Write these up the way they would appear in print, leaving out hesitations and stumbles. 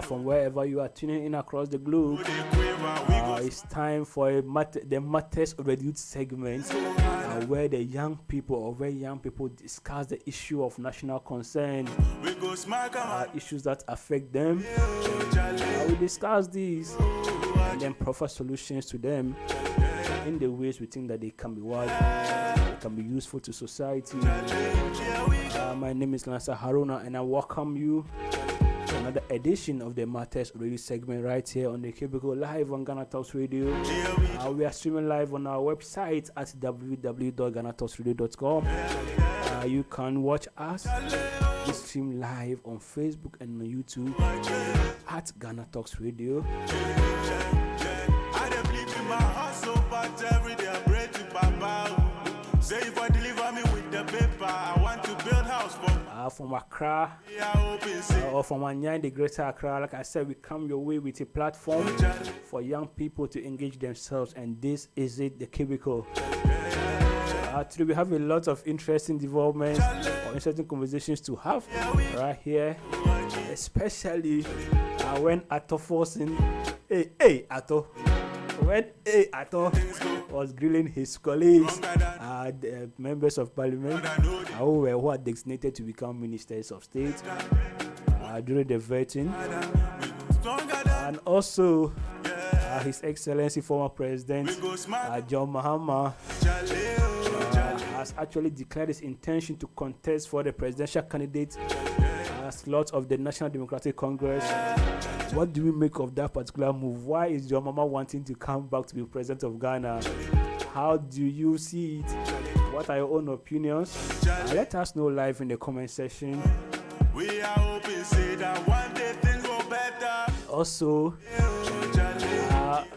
from wherever you are tuning in across the globe. It's time for the Matters of the Youth segment, where the young people or very young people discuss the issue of national concern, issues that affect them. We discuss these and then proffer solutions to them in the ways we think that they can be can be useful to society. My name is Lansa Haruna, and I welcome you to another edition of the Matters Radio segment right here on the Cubicle live on Ghana Talks Radio. We are streaming live on our website at www.ghanatalksradio.com. You can watch us. We stream live on Facebook and on YouTube at Ghana Talks Radio. Say if I deliver me with the paper, I want to build house from Accra or from Anyang, the Greater Accra. Like I said, we come your way with a platform for young people to engage themselves, and this is it, the Cubicle. Today we have a lot of interesting developments or interesting conversations to have right here, especially when Ato Forson, when Ato was grilling his colleagues, the members of Parliament who were designated to become ministers of state during the vetting, and also His Excellency former President John Mahama has actually declared his intention to contest for the presidential candidate slot of the National Democratic Congress. What do we make of that particular move? Why is John Mahama wanting to come back to be president of Ghana? How do you see it? What are your own opinions? Let us know live in the comment section. We are hoping that one day things go better. Also,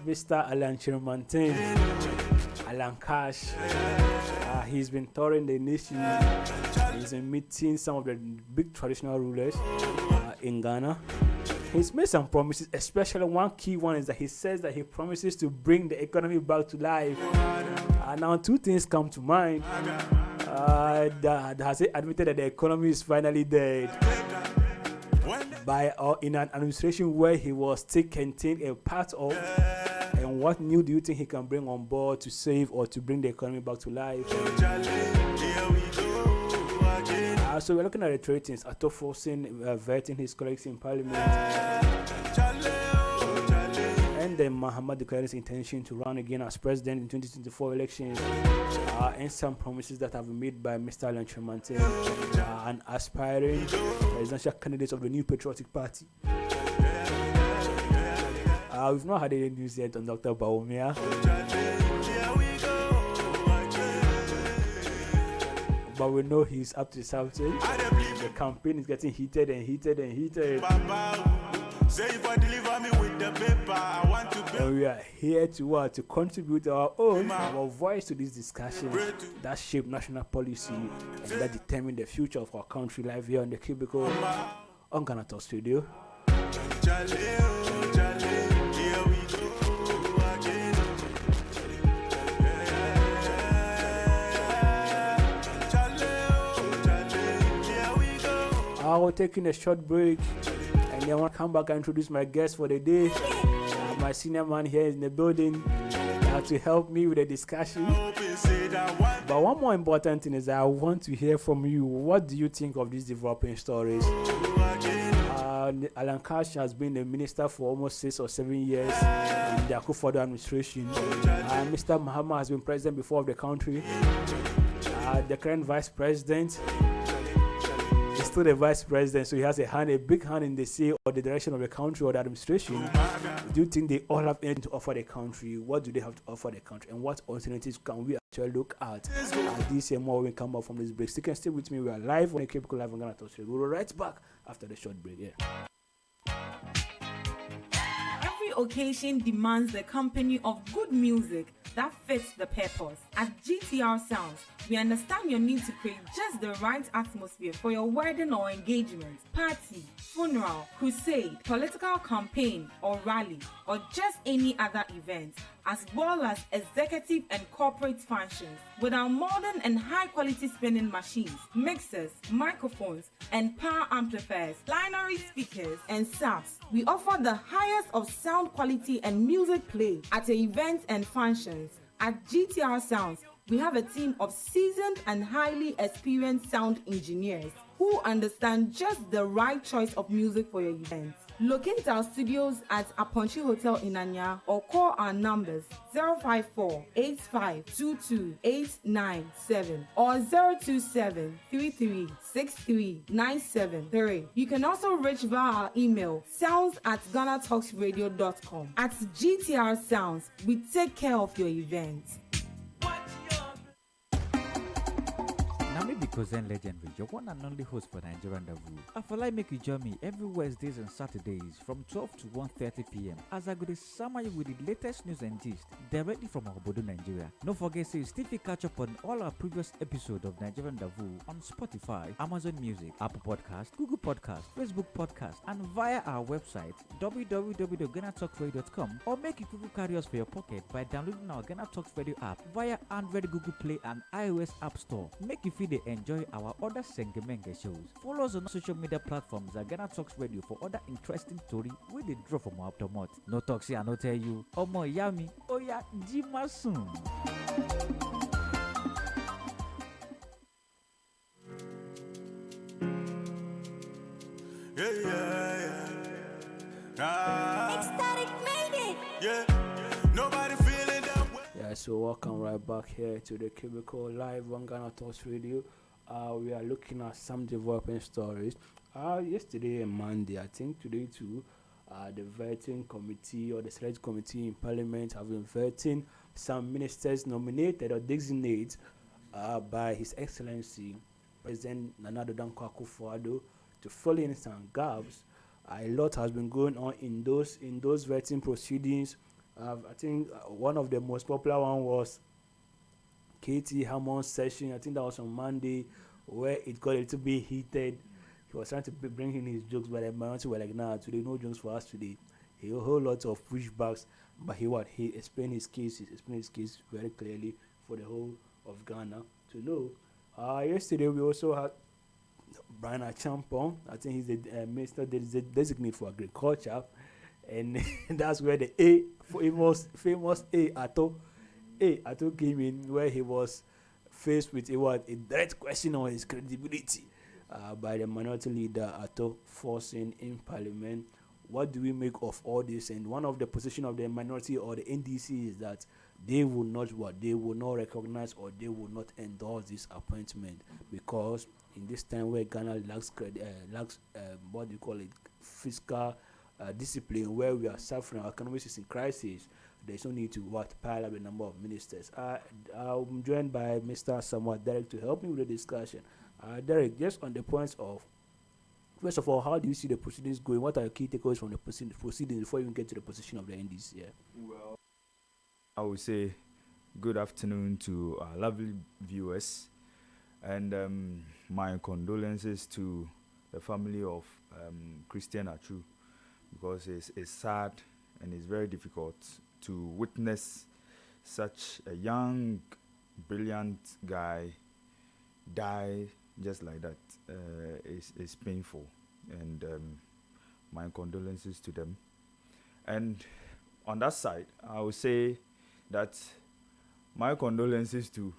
Mr. Alan Chirmantin, Alan Cash, he's been touring the nation. He's been meeting some of the big traditional rulers in Ghana. He's made some promises, especially one key one is that he says that he promises to bring the economy back to life. Now two things come to mind. Has he admitted that the economy is finally dead in an administration where he was still contained a part of? And what new do you think he can bring on board to save or to bring the economy back to life? So we're looking at the three things. Ato Forson vetting his colleagues in Parliament, and then Mahama declared his intention to run again as president in 2024 elections, and some promises that have been made by Mr. Alan Chirmantin, an aspiring presidential candidate of the New Patriotic Party. We've not had any news yet on Dr. Baumia. But we know he's up to something. The campaign is getting heated and heated and heated. And we are here to contribute our voice to this discussion that shape national policy and that determine the future of our country live here on the Cubicle on Ghana Talks Studio. I will take in a short break, and then I want to come back and introduce my guest for the day. My senior man here in the building to help me with the discussion. But one more important thing is that I want to hear from you. What do you think of these developing stories? Alan Cash has been a minister for almost 6 or 7 years in the Akufo-Addo administration. Mr. Mahama has been president before of the country. The current vice president is still the vice president, so he has a big hand in the say or the direction of the country or the administration. Do you think they all have anything to offer the country? What do they have to offer the country, and what alternatives can we actually look at this year more when we come back from this break? So you can stay with me. We are live on the Cubicle Live on Ghana Talks Radio. We'll be right back after the short break. Every occasion demands the company of good music that fits the purpose. At GTR Sounds, we understand your need to create just the right atmosphere for your wedding or engagement, party, funeral, crusade, political campaign or rally, or just any other event. as well as executive and corporate functions. With our modern and high-quality spinning machines, mixers, microphones, and power amplifiers, binary speakers, and subs, we offer the highest of sound quality and music play at events and functions. At GTR Sounds, we have a team of seasoned and highly experienced sound engineers who understand just the right choice of music for your event. Locate our studios at Aponchi Hotel in Anya or call our numbers 054-8522-897 or 027-3363-973. You can also reach via our email sounds@ghanatalksradio.com. At GTR Sounds, we take care of your event. Now because legendary, your one and only host for Nigerian Rendezvous. I feel like make you join me every Wednesdays and Saturdays from 12 to 1:30 p.m. as I go to summary with the latest news and gist directly from Obodo, Nigeria. Don't forget to still catch up on all our previous episodes of Nigerian Rendezvous on Spotify, Amazon Music, Apple Podcast, Google Podcast, Facebook Podcast, and via our website www.ghanatalksradio.com, or make you Google carry us for your pocket by downloading our Ghana Talks Radio app via Android, Google Play, and iOS App Store. Make you feel they enjoy our other Sengemenge shows. Follow us on social media platforms at Ghana Talks Radio for other interesting stories with the draw from our aftermath. No talk, see, I no tell you. Omo yami, oya jima soon. So welcome right back here to the Cubicle Live on Ghana Talks Radio. We are looking at some developing stories. Yesterday and Monday, I think today too, the vetting committee or the select committee in Parliament have been vetting some ministers nominated or designated by His Excellency President Nana Addo Dankwa Akufo-Addo to fill in some gaps. A lot has been going on in those vetting proceedings. I think one of the most popular one was KT Hammond's session. I think that was on Monday, where it got a little bit heated. He was trying to bring in his jokes, but the minority were like, "Nah, today no jokes for us today." A whole lot of pushbacks, but he explained his case. He explained his case very clearly for the whole of Ghana to know. Yesterday we also had Brian Achampong. I think he's the minister designate for agriculture. And that's where the famous Ato came in, where he was faced with a direct question on his credibility by the minority leader Ato Forson in Parliament. What do we make of all this? And one of the position of the minority or the NDC is that they will not recognize or they will not endorse this appointment, because in this time where Ghana lacks fiscal discipline, where we are suffering, our economy is in crisis, there's no need to pile up a number of ministers. I'm joined by Mr. Samuel Derek to help me with the discussion. Derek, just on the points of, first of all, how do you see the proceedings going? What are your key takeaways from the proceedings before you get to the position of the NDC? Yeah. Well, I would say good afternoon to our lovely viewers, and my condolences to the family of Christian Achu, because it's sad and it's very difficult to witness such a young, brilliant guy die just like that. It's painful, and my condolences to them. And on that side, I would say that my condolences to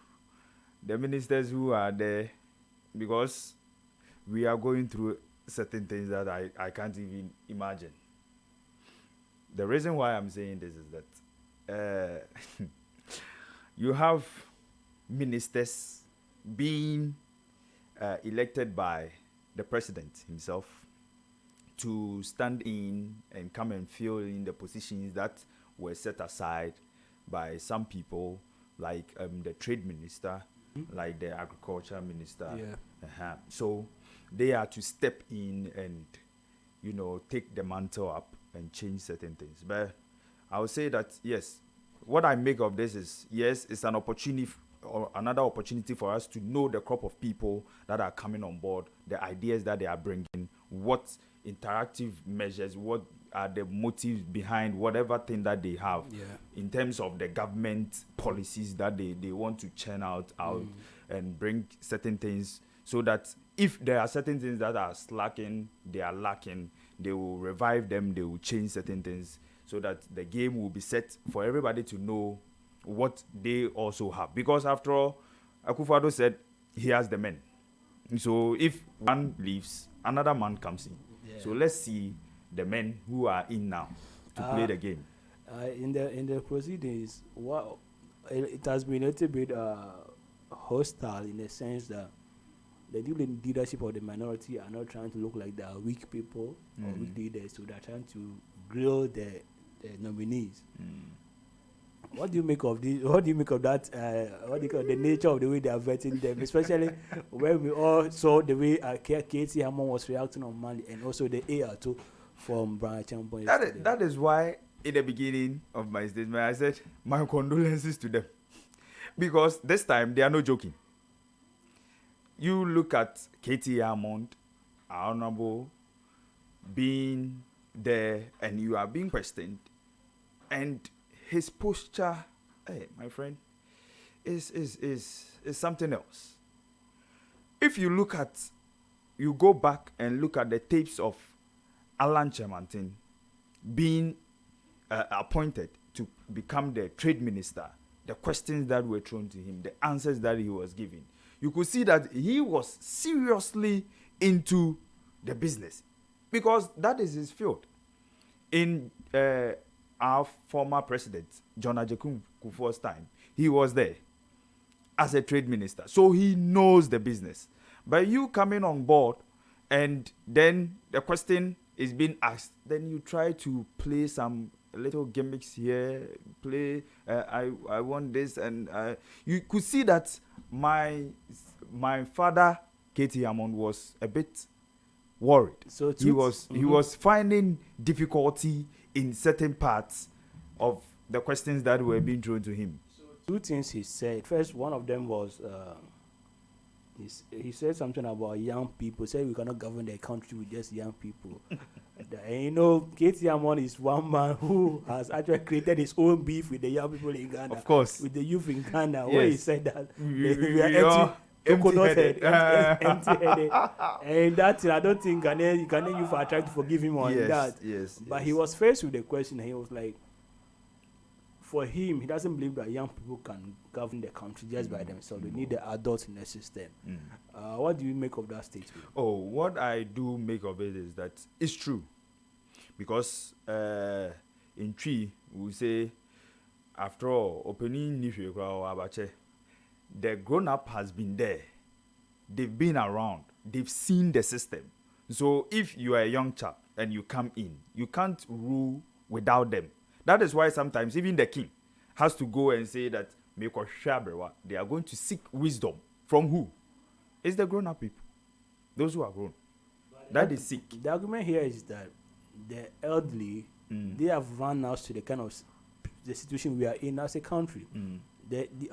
the ministers who are there, because we are going through certain things that I can't even imagine. The reason why I'm saying this is that you have ministers being elected by the president himself to stand in and come and fill in the positions that were set aside by some people, like the trade minister, like the agriculture minister. Yeah. So they are to step in and, take the mantle up and change certain things. But I would say that, yes, what I make of this is, yes, it's an opportunity or another opportunity for us to know the crop of people that are coming on board, the ideas that they are bringing, what interactive measures, what are the motives behind whatever thing that they have in terms of the government policies that they want to churn out and bring certain things, so that if there are certain things that are lacking, they will revive them, they will change certain things, so that the game will be set for everybody to know what they also have. Because after all, Akufo-Addo said he has the men. So if one leaves, another man comes in. So let's see the men who are in now to play the game. In the proceedings, it has been a little bit hostile in the sense that the leadership of the minority are not trying to look like they are weak people or weak leaders, so they're trying to grill the nominees. What do you make of this? What do you make of that? What do you call the nature of the way they are vetting them, especially when we all saw the way KT Hammond was reacting on Monday, and also the Ato from Brian Champion. That is why in the beginning of my statement I said my condolences to them, because this time they are not joking. You look at KT Hammond, honorable, being there, and you are being questioned, and his posture, hey, my friend, is something else. If you go back and look at the tapes of Alan Chemantin being appointed to become the trade minister, the questions that were thrown to him, the answers that he was giving, you could see that he was seriously into the business, because that is his field. In our former president, John Kufuor's time, he was there as a trade minister. So he knows the business. But you coming on board and then the question is being asked, then you try to play some little gimmicks here, I want this, and you could see that my father, KT Hammond, was a bit worried. So he was finding difficulty in certain parts of the questions that were being thrown to him. So two things he said. First, one of them was he said something about young people. Said we cannot govern the country with just young people. And you know, KT Hammond is one man who has actually created his own beef with the young people in Ghana. Of course. With the youth in Ghana. Yes. Where he said that we are empty-headed. And that I don't think Ghanaian youth are trying to forgive him on that. But he was faced with the question, and he was like, for him, he doesn't believe that young people can govern the country just by themselves. They need the adults in the system. What do you make of that statement? Oh, what I do make of it is that it's true. Because in Tree, we say, after all, opening the grown-up has been there. They've been around. They've seen the system. So if you are a young chap and you come in, you can't rule without them. That is why sometimes even the king has to go and say that they are going to seek wisdom. From who? It's the grown-up people. Those who are grown. That is sick. The argument here is that the elderly, they have run us to the kind of the situation we are in as a country.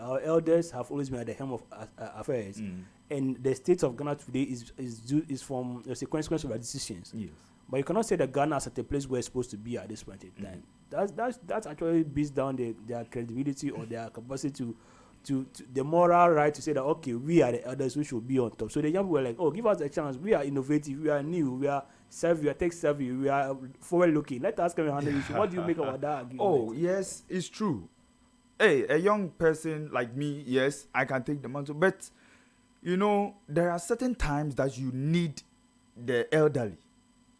Our elders have always been at the helm of affairs, and the state of Ghana today is from a consequence of our decisions. Yes. But you cannot say that Ghana is at a place where it's supposed to be at this point in time. That's actually beats down their credibility or their capacity to the moral right to say that, okay, we are the elders who should be on top. So the young people were like, oh, give us a chance. We are innovative. We are new. We are savvy. We are tech savvy. We are forward looking. Let us come and handle issue. What do you make about that argument? Oh, yes, it's true. Hey, a young person like me, yes, I can take the mantle. But, you know, there are certain times that you need the elderly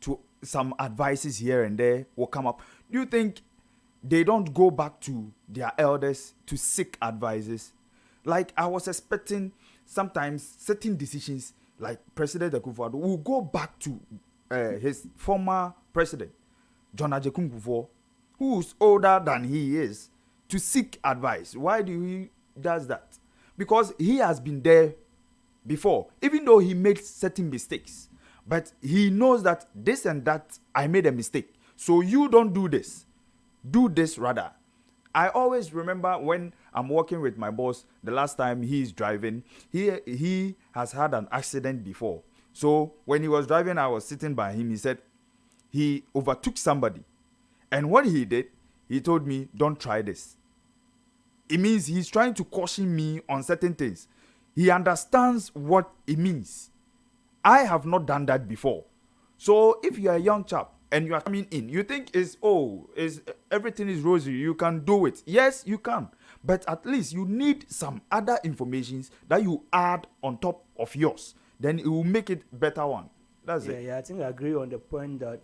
to some advices here and there will come up. Do you think they don't go back to their elders to seek advices? Like, I was expecting sometimes certain decisions, like President Akufo-Addo will go back to his former president, John Kufuor, who's older than he is, to seek advice. Why do he does that? Because he has been there before, even though he made certain mistakes. But he knows that this and that, I made a mistake. So you don't do this. Do this rather. I always remember when I'm working with my boss, the last time he's driving, he has had an accident before. So when he was driving, I was sitting by him. He said he overtook somebody And what he did, he told me, don't try this. It means he's trying to caution me on certain things. He understands what it means. I have not done that before. So if you are a young chap and you are coming in, you think everything is rosy, you can do it. Yes, you can. But at least you need some other informations that you add on top of yours. Then it will make it better one. That's it. Yeah, I think I agree on the point that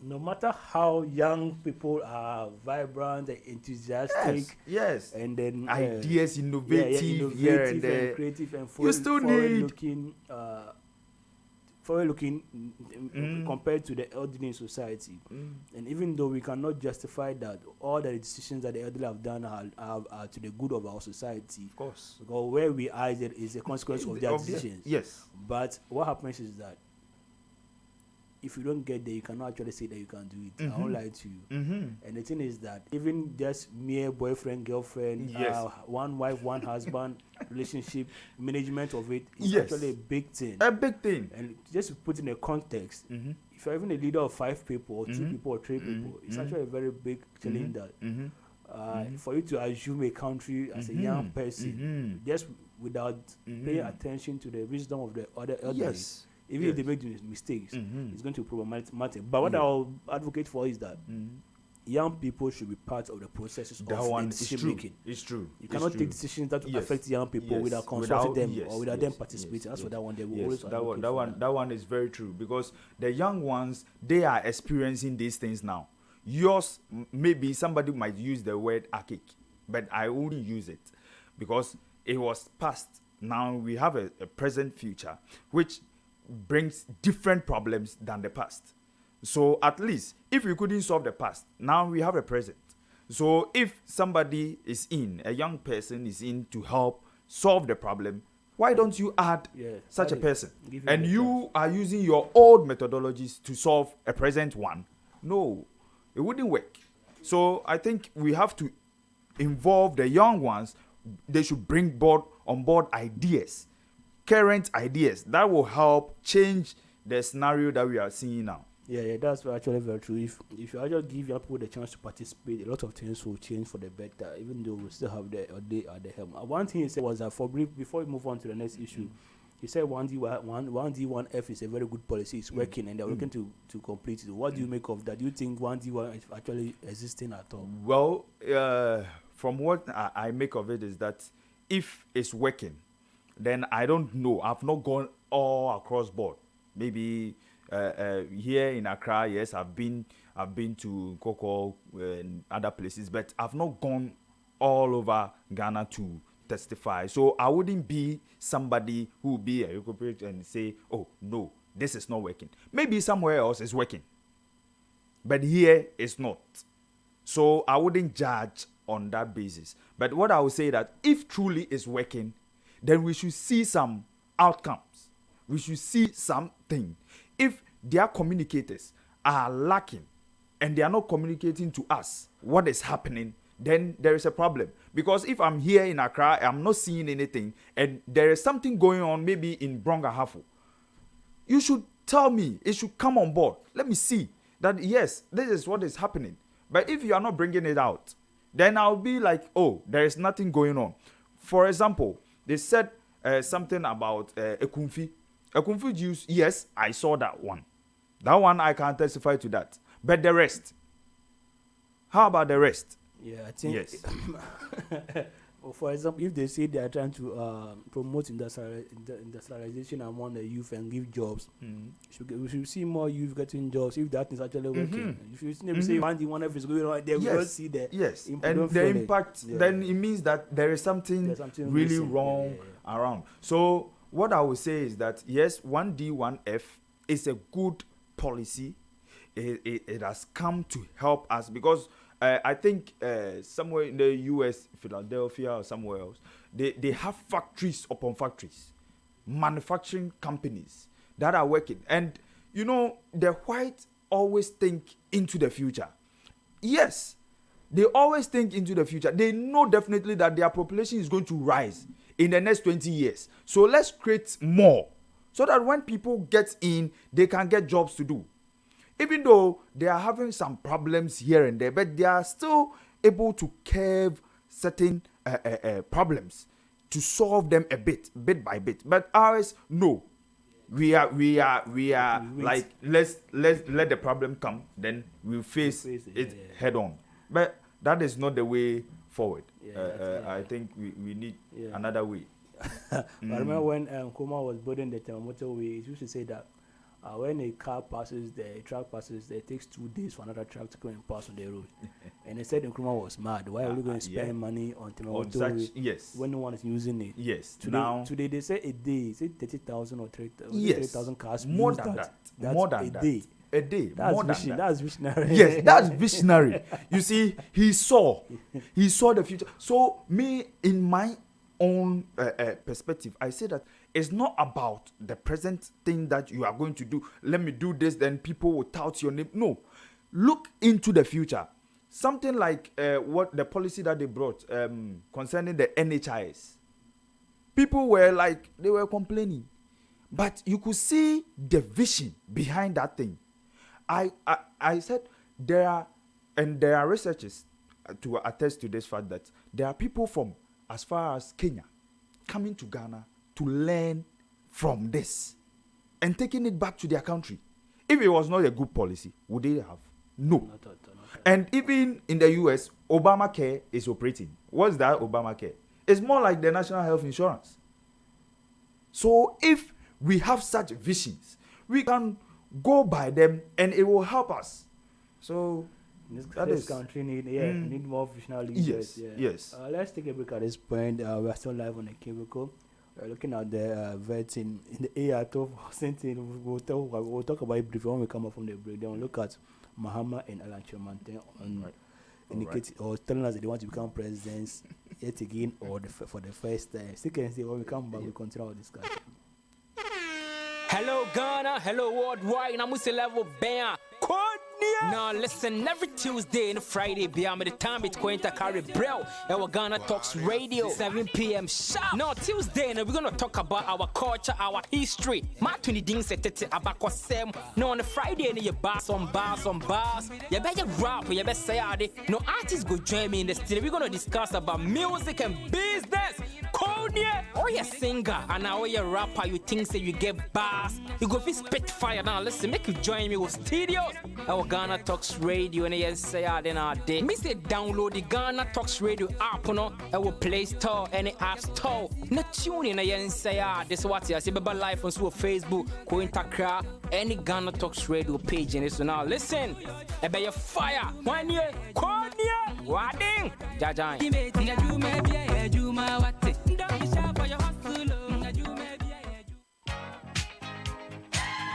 no matter how young people are vibrant and enthusiastic, yes, and then ideas, innovative here and there, and creative and you still need forward looking compared to the elderly in society. And even though we cannot justify that all the decisions that the elderly have done are to the good of our society, of course, because where we are is a consequence of their decisions. Yes, but what happens is that if you don't get there, you cannot actually say that you can do it. I won't lie to you. And the thing is that even just mere boyfriend, girlfriend, one wife, one husband relationship, management of it is actually a big thing. A big thing. And just to put in a context, if you're even a leader of 5 people or 2 people or 3 people, it's actually a very big challenge that for you to assume a country as a young person, just without paying attention to the wisdom of the other elderly. Even if they make mistakes, it's going to be problematic. But what I'll advocate for is that young people should be part of the processes of decision making. It's true. You cannot take decisions that will affect young people without consulting them or without them participating. That's for that one. They will always that one is very true, because the young ones, they are experiencing these things now. Yours, maybe somebody might use the word archaic, but I wouldn't use it because it was past. Now we have a present future, which brings different problems than the past. So at least if we couldn't solve the past, now we have a present. So if somebody is a young person is in to help solve the problem, why don't you add such a person? And you are using your old methodologies to solve a present one. No, it wouldn't work. So I think we have to involve the young ones. They should bring on board ideas, current ideas that will help change the scenario that we are seeing now. Yeah, that's actually very true. If you actually give young people the chance to participate, a lot of things will change for the better, even though we still have the helm. One thing he said was that before we move on to the next issue, he said 1D1F is a very good policy. It's working and they're working to complete it. What do you make of that? Do you think 1D1 is actually existing at all? Well, from what I make of it is that if it's working, then I don't know. I've not gone all across board. Maybe here in Accra, yes, I've been to Koko and other places, but I've not gone all over Ghana to testify. So I wouldn't be somebody who would be a hypocrite and say, oh no, this is not working. Maybe somewhere else is working, but here it's not. So I wouldn't judge on that basis. But what I would say that if truly it's working, then we should see some outcomes. We should see something. If their communicators are lacking and they are not communicating to us what is happening, then there is a problem. Because if I'm here in Accra, I'm not seeing anything, and there is something going on maybe in Brongahafo, you should tell me. It should come on board. Let me see that, yes, this is what is happening. But if you are not bringing it out, then I'll be like, oh, there is nothing going on. For example, they said something about Ekumfi. Ekumfi juice, yes, I saw that one. That one, I can testify to that. But the rest, how about the rest? Yeah, I think. Yes. Well, for example, if they say they are trying to promote industrialization among the youth and give jobs, we should see more youth getting jobs if that is actually working. If you never say one if it's going on, then we will see the and the impact. Then it means that there is something really wrong around. So what I would say is that yes, 1D, 1F is a good policy. It has come to help us because I think somewhere in the US, Philadelphia or somewhere else, they have factories upon factories, manufacturing companies that are working. And, you know, the whites always think into the future. Yes, they always think into the future. They know definitely that their population is going to rise in the next 20 years. So let's create more so that when people get in, they can get jobs to do. even though they are having some problems here and there, but they are still able to curve certain problems to solve them bit by bit. But ours, no. We are like, let's let the problem come, then we'll face it head on. But that is not the way forward. I think we need another way. I remember when Nkrumah was building the motorway, he used to say that when a truck passes there, it takes 2 days for another truck to come and pass on the road. And they said Nkrumah was mad. Why are we going to spend money on motorway when no one is using it? Yes. Today they say a day, say 30,000 or 30,000 cars. More than that. That's more than a that. day. A day. That's visionary. Yes, that's visionary. You see, he saw the future. So me, in my own perspective, I say that it's not about the present thing that you are going to do. Let me do this, then people will tout your name. No, look into the future. Something like what the policy that they brought concerning the NHIS. People were like, they were complaining, but you could see the vision behind that thing. I said there are researchers to attest to this fact that there are people from as far as Kenya coming to Ghana to learn from this and taking it back to their country. If it was not a good policy, would they have? No. Not at all. And even in the US, Obamacare is operating. What's that Obamacare? It's more like the national health insurance. So if we have such visions, we can go by them and it will help us. So this country need more visionary leaders. Yes. Let's take a break at this point. We are still live on the cubicle. We're looking at the vets in the Ato Forson. We'll talk about it briefly when we come up from the break. Then we'll look at Mahama and Alan Chemante indicating or telling us that they want to become presidents yet again or for the first time. Still can see when we come back, we'll continue our discussion. Hello Ghana, hello worldwide, I'm Mr. Level Bam. Now listen, every Tuesday and Friday, beyond the time it's going to carry bro. Our Ghana Talks Radio, 7 p.m. sharp. Now Tuesday, and we're gonna talk about our culture, our history. My 20 things set about Kwasem. Now on the Friday, you bars on bars. You better rap, you better say no artists go join me in the studio. We're gonna discuss about music and business. Konya, or you singer, and now you rapper, you think say you get bars. You go be spit fire now. Listen, make you join me with studios. Our Ghana Talks Radio, and yes, say then our day. Me say download the Ghana Talks Radio app, no, our Play Store and the App Store. Not tune in, and say this what I say, baby live on Facebook, Cointakra, any Ghana Talks Radio page, and so now listen. I bet you fire 1 year, Konya, Wadding, Jajan.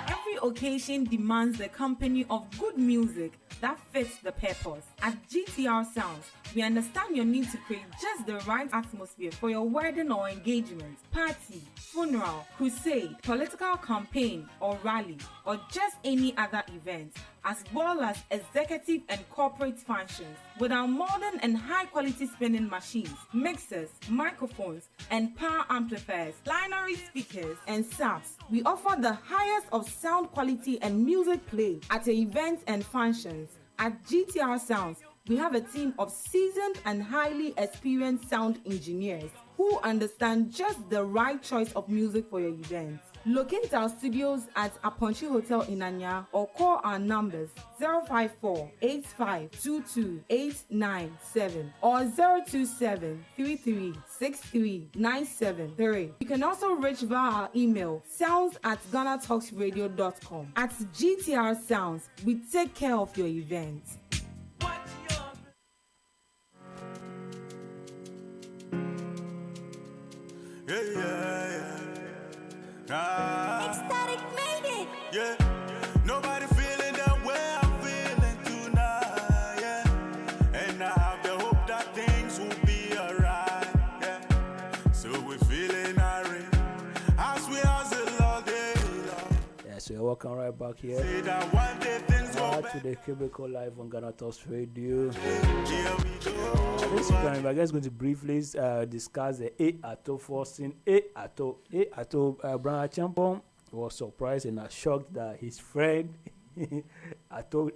Every occasion demands the company of good music that fits the purpose. At GTR Sounds, we understand your need to create just the right atmosphere for your wedding or engagement, party, funeral, crusade, political campaign or rally, or just any other event, as well as executive and corporate functions. With our modern and high-quality spinning machines, mixers, microphones, and power amplifiers, binary speakers, and subs, we offer the highest of sound quality and music play at events and functions. At GTR Sounds, we have a team of seasoned and highly experienced sound engineers who understand just the right choice of music for your event. Locate our studios at Aponchi Hotel in Anya or call our numbers 054-8522-897 or 027-3363-973. You can also reach via our email sounds@ghanatalksradio.com. At GTR Sounds, we take care of your event. Ecstatic made it. Yeah, nobody feeling the way I'm feeling tonight. Yeah, and I have the hope that things will be alright. Yeah, so we're feeling irate as we hustle all day long. Yeah, so you're welcome right back here. Say that one day things go To back. the cubicle live on Ghana Talks Radio. Here we go. This time, I'm just going to briefly discuss the Ato Forson. Ato Brian Champon was surprised and shocked that his friend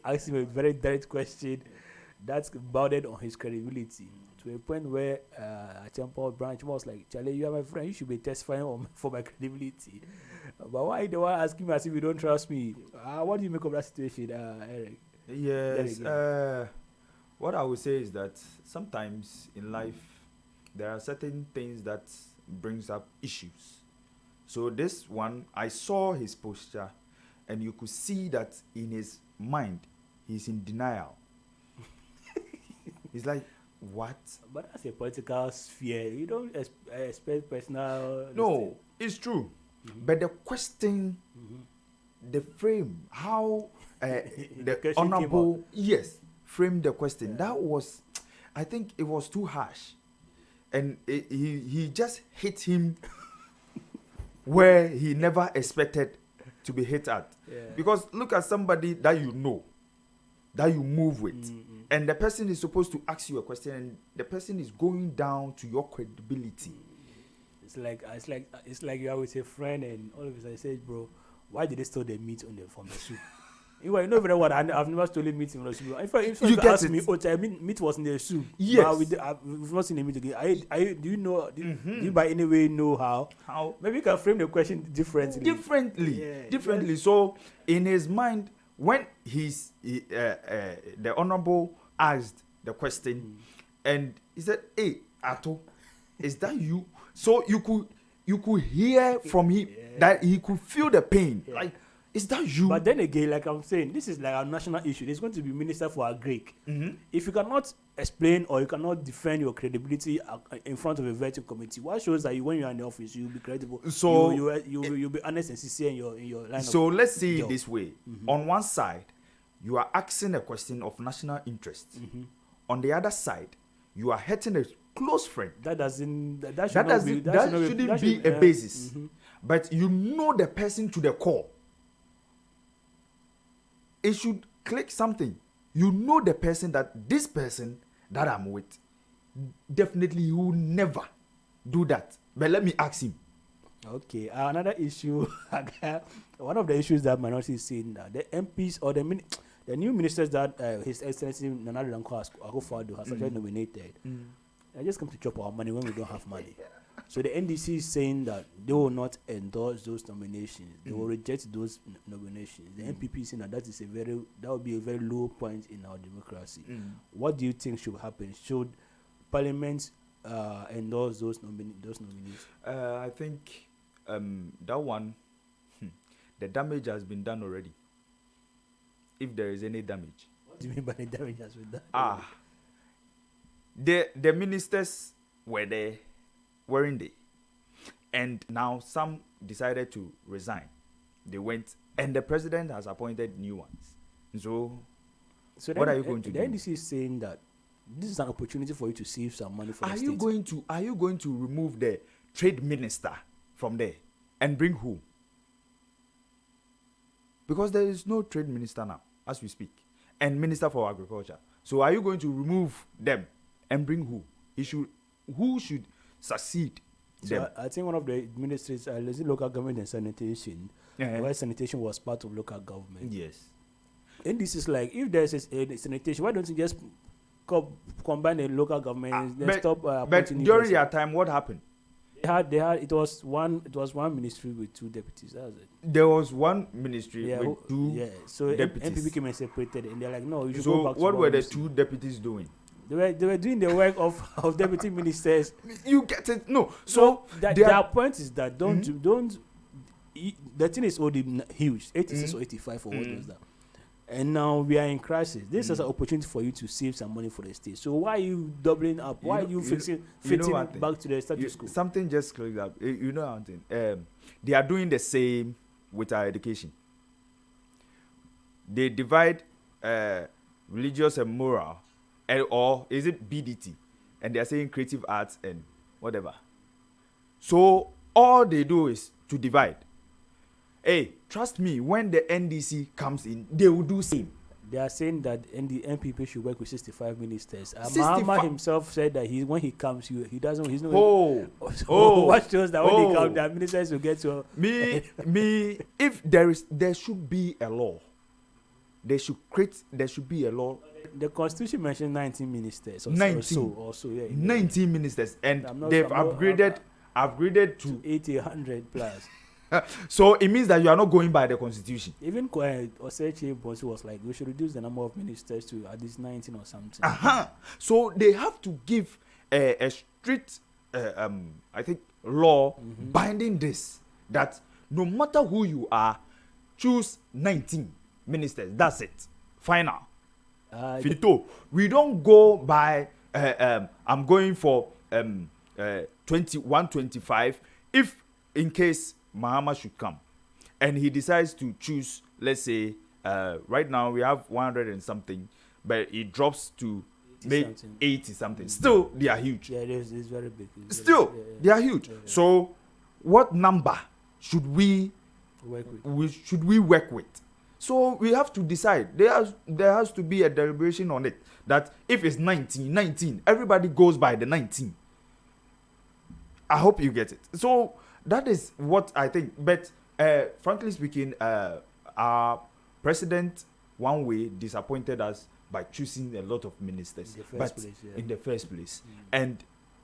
asked him a very direct question that's bounded on his credibility to a point where Champa Branch was like, Charlie, you are my friend, you should be testifying for my credibility. But why the one asking me as if you don't trust me? What do you make of that situation, Eric? Yes. What I would say is that sometimes in life there are certain things that brings up issues. So this one, I saw his posture, and you could see that in his mind, he's in denial. He's like, what? But that's a political sphere. You don't expect personal. No, it's true. But the question, the frame, how the honorable, yes, framed the question. That was, I think it was too harsh. And he just hit him where he never expected to be hit at. Yeah. Because look at somebody that you know, that you move with, and the person is supposed to ask you a question, and the person is going down to your credibility. It's like you are with a friend, and all of a sudden you say, bro, why did they steal the meat from the soup? You know very well. I've never stolen meat from the soup. If you ask me, meat was in the soup. Yes. We've not seen the meat again. Do you know? Do you by any way know how? How? Maybe you can frame the question differently. Differently. So in his mind, when the honorable asked the question, and he said, "Hey, Ato, is that you?" So you could hear from him that he could feel the pain. Yeah. Like, is that you? But then again, like I'm saying, this is like a national issue. There's going to be minister for Agric. If you cannot explain or you cannot defend your credibility in front of a vetting committee, what shows that when you're in the office, you'll be credible. So you'll be honest and sincere in your line. So let's see job. it this way. On one side, you are asking a question of national interest. On the other side, you are hurting a close friend. That shouldn't be a basis. But you know the person to the core. It should click something. You know the person, that this person that I'm with, definitely he will never do that. But let me ask him. Okay, another issue. One of the issues that minority is saying that the MPs or the new ministers that His Excellency Nana Ato Forson has actually nominated, they just come to chop our money when we don't have money. So the NDC is saying that they will not endorse those nominations. They will reject those nominations. The NPP is saying that would be a very low point in our democracy. What do you think should happen? Should Parliament endorse those nominees? I think that one, the damage has been done already. If there is any damage. What do you mean by the damage has been done? The ministers were there, weren't they? And now some decided to resign. They went, and the president has appointed new ones. So what are you going to do? The NDC is saying that this is an opportunity for you to save some money for the state. Are you going to remove the trade minister from there and bring who? Because there is no trade minister now, as we speak, and minister for agriculture. So are you going to remove them and bring who? Who should succeed them? So I think one of the ministries, local government and sanitation, where sanitation was part of local government. Yes. And this is like, if there's a sanitation, why don't you just combine the local government and stop but during their time, what happened? It was one ministry with two deputies. That's it. There was one ministry with two so deputies. MPP came and separated, and they're like, no, you should so go back to what were the ministry. two deputies doing? They were doing the work of deputy ministers. You get it? No. So their point is that don't. The thing is already huge, 86 or 85 or what was that? And now we are in crisis. This is an opportunity for you to save some money for the state. So why are you doubling up? Why are you fitting back to the status quo? Something just clicked up. You know one thing. They are doing the same with our education. They divide religious and moral, or is it BDT? And they are saying creative arts and whatever. So all they do is to divide. Hey, trust me, when the NDC comes in, they will do same. They are saying that the NPP should work with 65 ministers. Mahama himself said that when he comes, he doesn't. He's not. What shows that when they come, the ministers will get to me. If there should be a law there should be a law. The constitution mentioned 19 ministers. 19. Also, yeah. 19 ministers, and I'm they've not- upgraded to 80, 100 plus. so it means that you are not going by the constitution. Even Osechi Bonsu was like, we should reduce the number of ministers to at least 19 or something. So they have to give a strict, I think, law binding this, that no matter who you are, choose 19 ministers. That's it. Final. Finito. We don't go by, I'm going for 2125. If in case Mahama should come and he decides to choose, let's say, right now we have 100 and something, but it drops to 80 something. Still, they are huge. Yeah, it's very big. They are huge. So, what number should we work with? So we have to decide. There has to be a deliberation on it. That if it's 19, everybody goes by the 19. I hope you get it. So that is what I think. But frankly speaking, our president one way disappointed us by choosing a lot of ministers in the first place.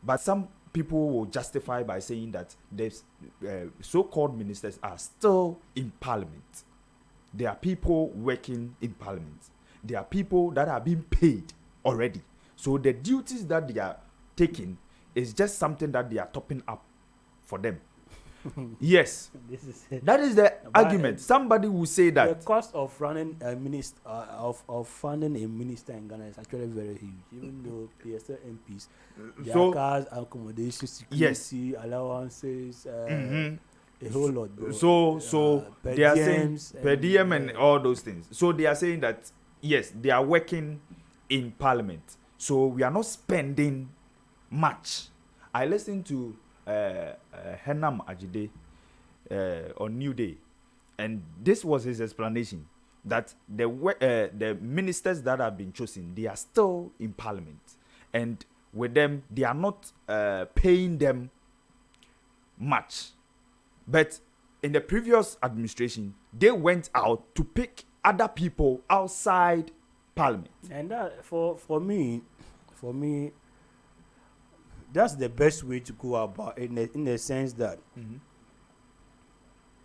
But some people will justify by saying that there's so-called ministers are still in parliament. There are people working in parliament. There are people that are being paid already. So the duties that they are taking is just something that they are topping up for them. Yes, that is the argument. Somebody will say that the cost of running a minister, of funding a minister in Ghana is actually very huge. Even though they are still MPs, their cars, accommodation, security, allowances, a whole lot. Bro. So they are saying per diem and all those things. So they are saying that yes, they are working in parliament. So we are not spending much. I listened to Henam Ajide on New Day, and this was his explanation that the ministers that have been chosen, they are still in parliament, and with them they are not paying them much. But in the previous administration, they went out to pick other people outside parliament. And that for me, that's the best way to go about it, in the sense that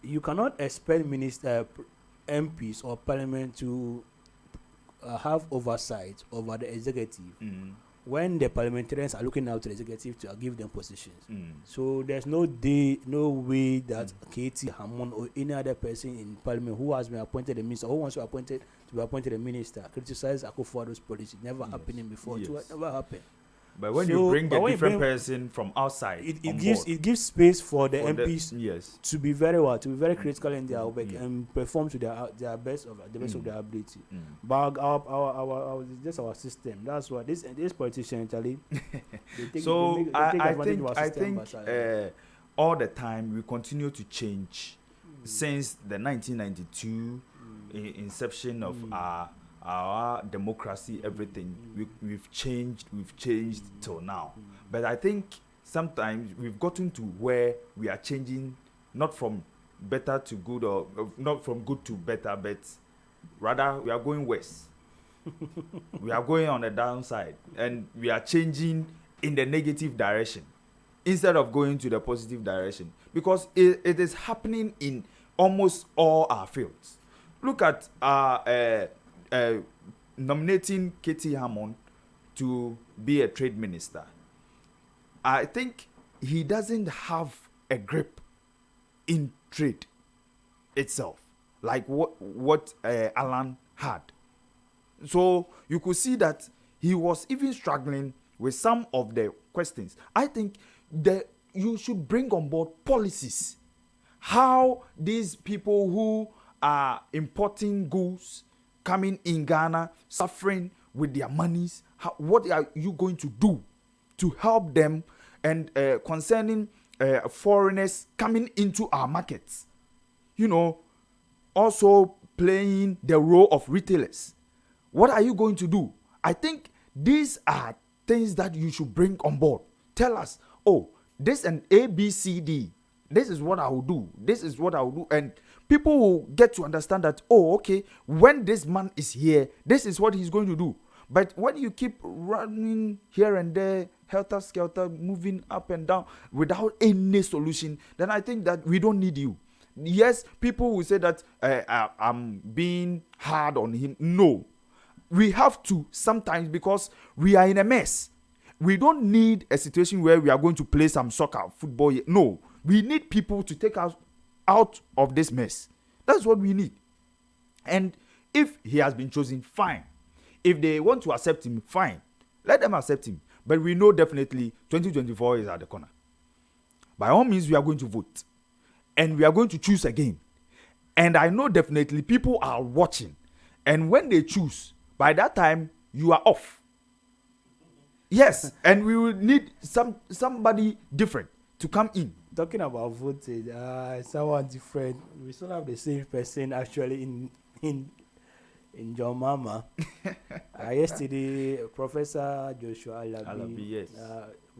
you cannot expect MPs or parliament to have oversight over the executive when the parliamentarians are looking out to the executive to give them positions. So there's no way that KT Hammond or any other person in parliament who has been appointed a minister, who wants to be appointed a minister, criticize Ato Forson's policy. Never happening before. It never happened. But when you bring a different person from outside, it gives space for the MPs to be very critical in their work and perform to their best of their ability. But our system. That's what this politician actually. I think all the time we continue to change since the 1992 inception of our democracy, everything. We've changed till now. But I think sometimes we've gotten to where we are changing, not from better to good, or not from good to better, but rather we are going worse. We are going on the downside, and we are changing in the negative direction instead of going to the positive direction, because it is happening in almost all our fields. Look at nominating KT Hammond to be a trade minister. I think he doesn't have a grip in trade itself like what Alan had. So you could see that he was even struggling with some of the questions. I think that you should bring on board policies. How these people who are importing goods coming in Ghana, suffering with their monies, what are you going to do to help them? And concerning foreigners coming into our markets, also playing the role of retailers. What are you going to do? I think these are things that you should bring on board. Tell us, this and ABCD This is what I will do. This is what I will do. And people will get to understand that, oh, okay, when this man is here, this is what he's going to do. But when you keep running here and there, helter-skelter, moving up and down without any solution, then I think that we don't need you. Yes, people will say that I'm being hard on him. No. We have to sometimes, because we are in a mess. We don't need a situation where we are going to play some soccer, football. No. We need people to take us out of this mess. That's what we need. And if he has been chosen, fine. If they want to accept him, fine. Let them accept him. But we know definitely 2024 is at the corner. By all means, we are going to vote. And we are going to choose again. And I know definitely people are watching. And when they choose, by that time, you are off. Yes. And we will need somebody different to come in. Talking about voting, someone different. We still have the same person actually in John Mahama. Yesterday, Professor Joshua Alabi, yes.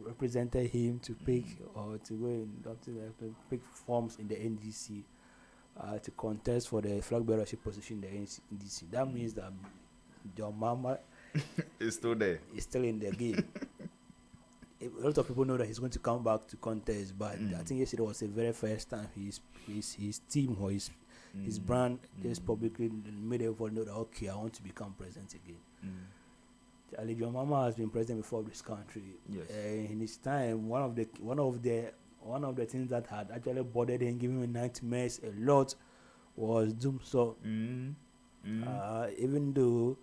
represented him to pick or to go in to pick forms in the NDC to contest for the flag bearership position in the NDC. That means that John Mahama is still there. Is still in the game. A lot of people know that he's going to come back to contest, but I think yesterday was the very first time his team or his brand just publicly made everyone know that, okay, I want to become president again. Ali John Mahama has been president before this country. Yes. In his time, one of the things that had actually bothered him, giving him nightmares a lot, was Doomsaw. Even though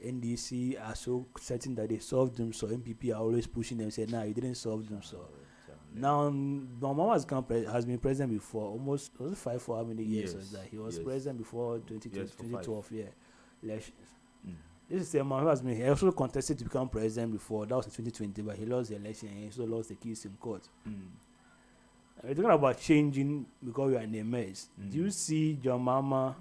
NDC are so certain that they solved Doomsaw, MPP are always pushing them, say, nah, you didn't solve Doomsaw. Now, Mahama has been president before, almost, was it 5 for how many years was that? He was president before 2012 elections. This is the man who has been, he also contested to become president before, that was in 2020, but he lost the election and he also lost the keys in court. We're talking about changing because we are in a mess. Do you see John Mahama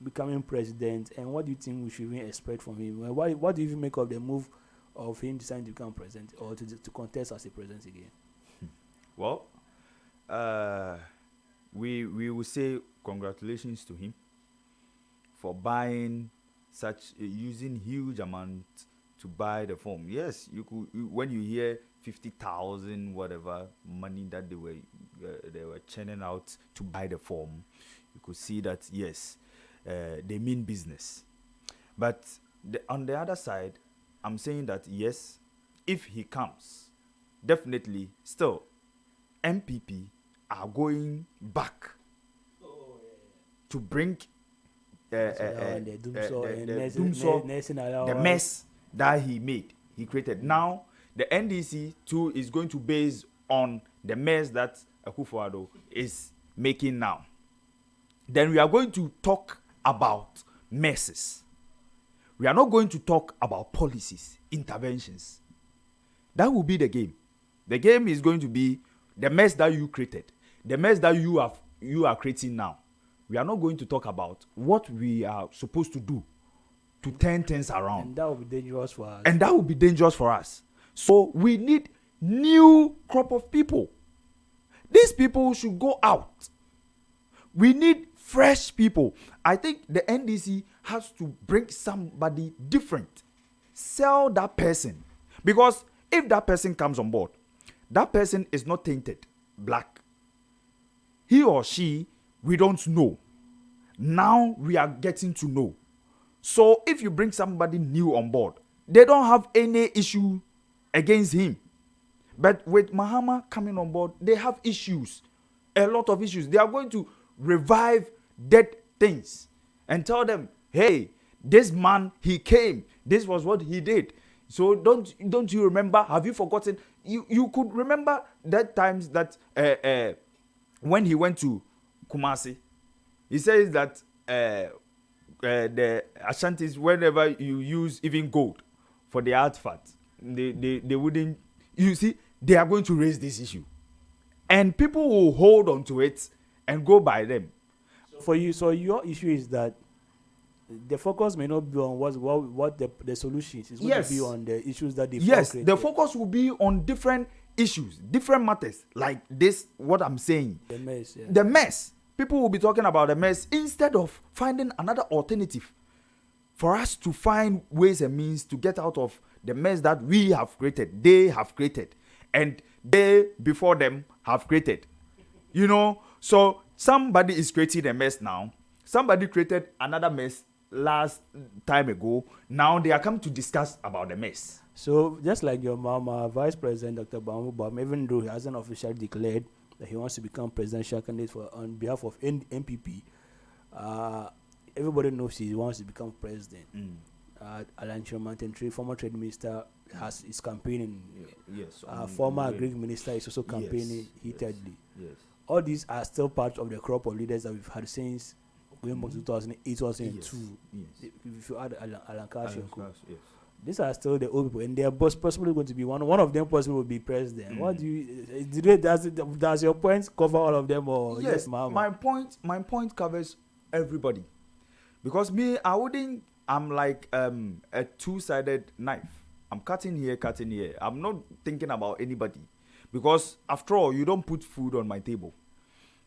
becoming president, and what do you think we should even expect from him? What do you even make of the move of him deciding to become president or to contest as a president again? Well, we will say congratulations to him for buying using huge amount to buy the form. Yes, when you hear 50,000 whatever money that they were churning out to buy the form, you could see that yes, they mean business. But on the other side, I'm saying that yes, if he comes, definitely still MPP are going back to bring the mess that he created. Now the NDC too is going to base on the mess that Akufo-Addo is making now. Then we are going to talk about messes. We are not going to talk about policies, interventions. That will be the game. The game is going to be the mess that you created, the mess that you are creating now. We are not going to talk about what we are supposed to do to turn things around. And that will be dangerous for us. So we need new crop of people. These people should go out. We need fresh people. I think the NDC has to bring somebody different. Sell that person. Because if that person comes on board, that person is not tainted black. He or she, we don't know. Now we are getting to know. So if you bring somebody new on board, they don't have any issue against him. But with Mahama coming on board, they have issues. A lot of issues. They are going to revive dead things and tell them, hey, this man, he came. This was what he did. So don't you remember? Have you forgotten? You could remember that times that when he went to Kumasi, he says that the Ashantis, whenever you use even gold for the artifact, they wouldn't. You see, they are going to raise this issue, and people will hold on to it and go by them. For you, so your issue is that the focus may not be on what the solution is. It's going to be on the issues that they the focus will be on different issues, different matters like this, what I'm saying. The mess. Yeah. The mess. People will be talking about the mess instead of finding another alternative for us to find ways and means to get out of the mess that we have created, they have created, and they before them have created. You know, so somebody is creating a mess now. Somebody created another mess last time ago. Now they are coming to discuss about the mess. So just like your mama, Vice President Dr. Bam, even though he hasn't officially declared that he wants to become presidential candidate for on behalf of NPP, everybody knows he wants to become president. Alan Chiromantentry, former trade minister, is campaigning. Yes. Former agri minister is also campaigning heatedly. Yes. All these are still part of the crop of leaders that we've had since going back to 2008, 2002. Yes. If you add Alan Kashenko. Yes. These are still the old people, and they are possibly going to be one of them. Possibly will be president. What do you? Does your point cover all of them, or yes? Just my point covers everybody, because me, I'm like a two-sided knife. I'm cutting here, cutting here. I'm not thinking about anybody, because after all, you don't put food on my table.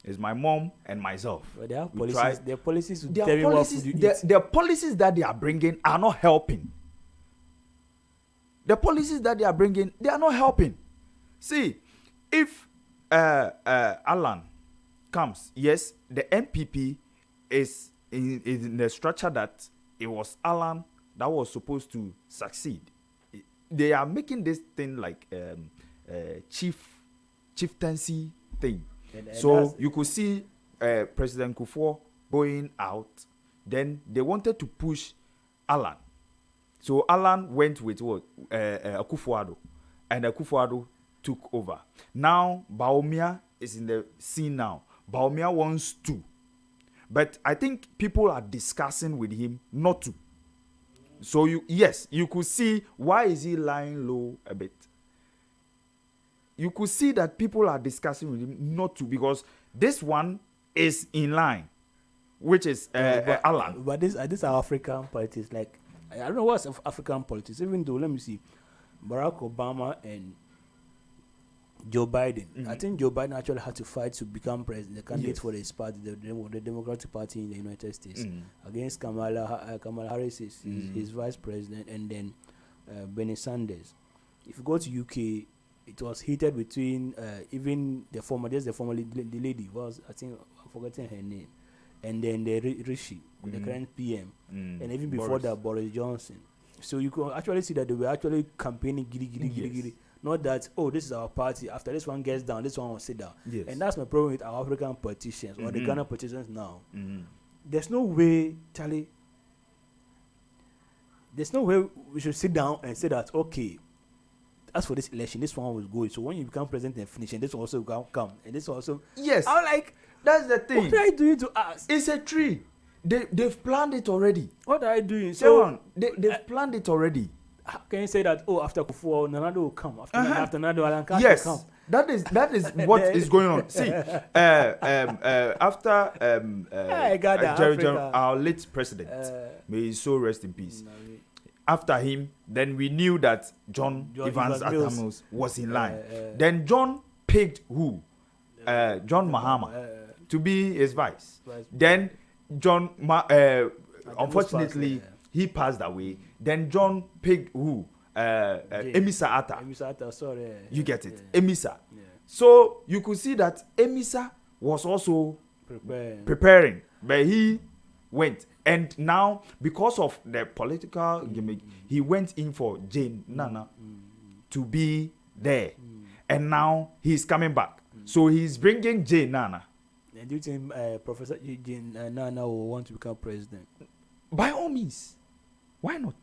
It's my mom and myself. But there are policies. Their policies. The policies that they are bringing are not helping. The policies that they are bringing, they are not helping. See, if Alan comes, yes, the MPP is in the structure that it was Alan that was supposed to succeed. They are making this thing like chieftaincy thing. And so you could see President Kufuor going out. Then they wanted to push Alan. So Alan went with what? Akufo-Addo. And Akufo-Addo took over. Now, Bawumia is in the scene now. Bawumia wants to. But I think people are discussing with him not to. So, you could see why is he lying low a bit. You could see that people are discussing with him not to, because this one is in line, which is Alan. But these are African politics. Like, I don't know what's African politics, even though, let me see, Barack Obama and Joe Biden. I think Joe Biden actually had to fight to become president, the candidate for his party, the Democratic Party in the United States, against Kamala Harris, his vice president, and then Bernie Sanders. If you go to UK, it was heated between even the former lady was, I think, I'm forgetting her name, and then the Rishi, the current PM, and even before that, Boris Johnson. So you can actually see that they were actually campaigning giddy. Not that, this is our party. After this one gets down, this one will sit down. Yes. And that's my problem with our African politicians or the Ghana politicians now. There's no way, Charlie, there's no way we should sit down and say that, okay, as for this election, this one was good. So when you become president and finish, and this also come, and this also... Yes. I'm like... That's the thing. What are you doing to us? It's a tree. They've planned it already. What are you doing? So they've planned it already. How can you say that? After Kufuor, Nanado will come. After Nanado, Alan Kashenko will come. That is what is going on. See, after our late president, may his soul rest in peace. After him, then we knew that John Evans Atta Mills was in line. Then John picked who? John Mahama to be his vice. Then John, unfortunately, he passed away. Then John picked who? Emisa Atta. Emisa Atta, sorry. You get it? Emisa. Yeah. So you could see that Emisa was also preparing, but he went. And now, because of the political gimmick, he went in for Jane Nana to be there. And now he's coming back. So he's bringing Jane Nana. And do you think Professor Jane Nana will want to become president? By all means. Why not?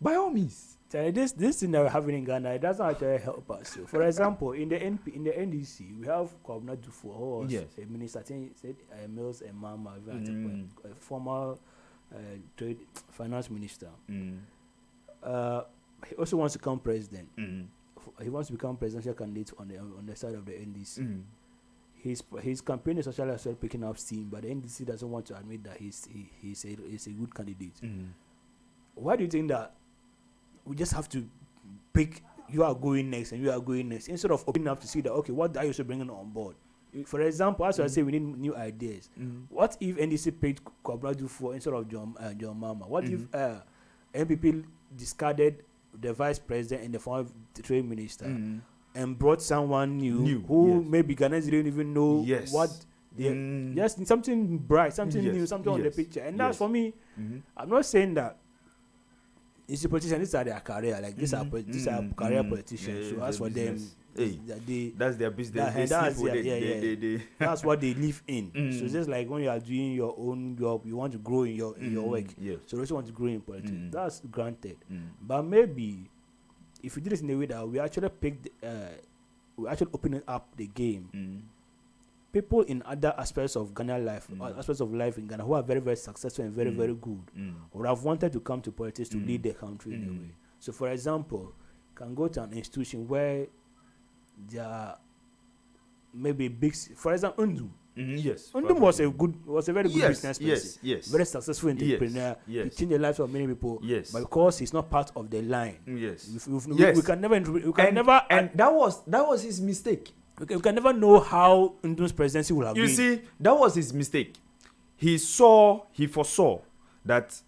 By all means. This thing that we're having in Ghana, it doesn't actually help us. So, for example, in the NDC, we have Kwabena Dufo, who was a minister, I think said Mills and Mama, a former trade finance minister. He also wants to become president. He wants to become presidential candidate on the side of the NDC. His campaign is actually also picking up steam, but the NDC doesn't want to admit that he's a good candidate. Why do you think that we just have to pick you are going next and you are going next, instead of opening up to see that, okay, what are you also bringing on board? For example, as I say, we need new ideas. What if NDC paid Kwabradu for instead of John Mahama? What if NPP discarded the vice president and the former trade minister and brought someone new who maybe Ghanaians didn't even know what they just something bright, something new, something on the picture. And that's for me. I'm not saying that it's a politician, these are their career, like these are career politicians. So as for them, that's their business. That's what they live in. So just like when you are doing your own job, you want to grow in your work. So you also want to grow in politics. That's granted. But maybe if we do this in a way that we actually we actually open up the game. People in other aspects of Ghana life, aspects of life in Ghana, who are very, very successful and very, very good, would have wanted to come to politics to lead the country in a way. So, for example, can go to an institution where there are maybe big, for example, Undu. Undu was a very good business person. Very successful entrepreneur. He changed the lives of many people. But because he's not part of the line, we can never, and that was his mistake. We can never know how Ndu's presidency will have been. You see, that was his mistake. He foresaw that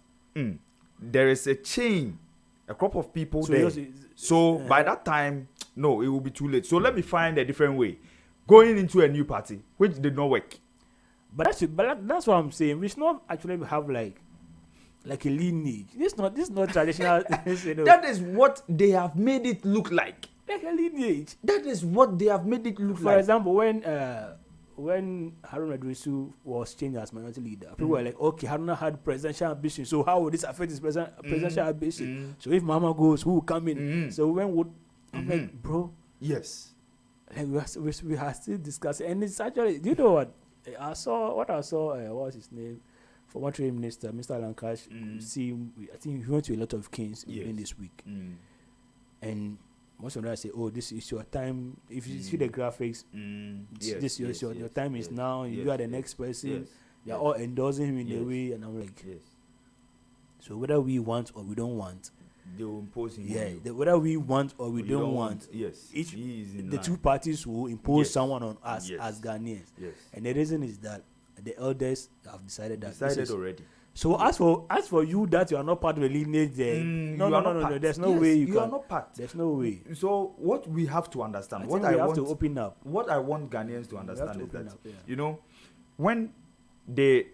there is a chain, a crop of people there. So by that time, no, it will be too late. So let me find a different way. Going into a new party, which did not work. But that's what I'm saying. We should not actually have like a lineage. This is not traditional. That is what they have made it look like. Like a lineage. That is what they have made it look like. For example, when Haruna Idrisu was changed as minority leader, people were like, okay, Haruna had presidential ambition, so how would this affect his presidential ambition? So if Mama goes, who will come in? So when would I'm like, bro? Yes. Like we are still discussing, and it's actually, do you know what I saw? What was his name? Former Trade Minister, Mr. Lankash. I think he went to a lot of kings in this week, and most of them say, "Oh, this is your time." If you see the graphics, your time is now. You are the next person. They are all endorsing him in a way, and I'm like, so whether we want or we don't want, they will impose him. Whether we want or we don't want, the two parties will impose someone on us as Ghanaians. And the reason is that the elders have decided already. So as for you that you are not part of the lineage there, no. There's no way you are not part. There's no way. So what we have to understand, we have to open up. What I want Ghanaians to understand is that you know, when they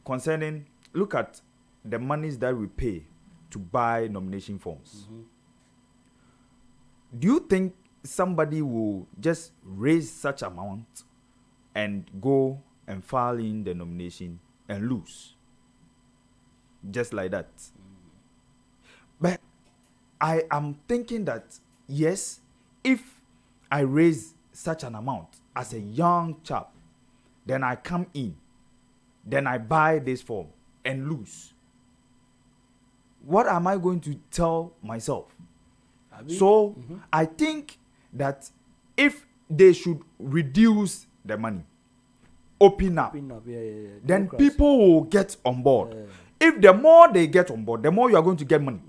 concerning, look at the monies that we pay to buy nomination forms. Do you think somebody will just raise such amount and go and file in the nomination and lose? Just like that. But I am thinking that, yes, if I raise such an amount as a young chap, then I come in, then I buy this form and lose. What am I going to tell myself? I think that if they should reduce the money, open up. Then people will get on board. If the more they get on board, the more you are going to get money.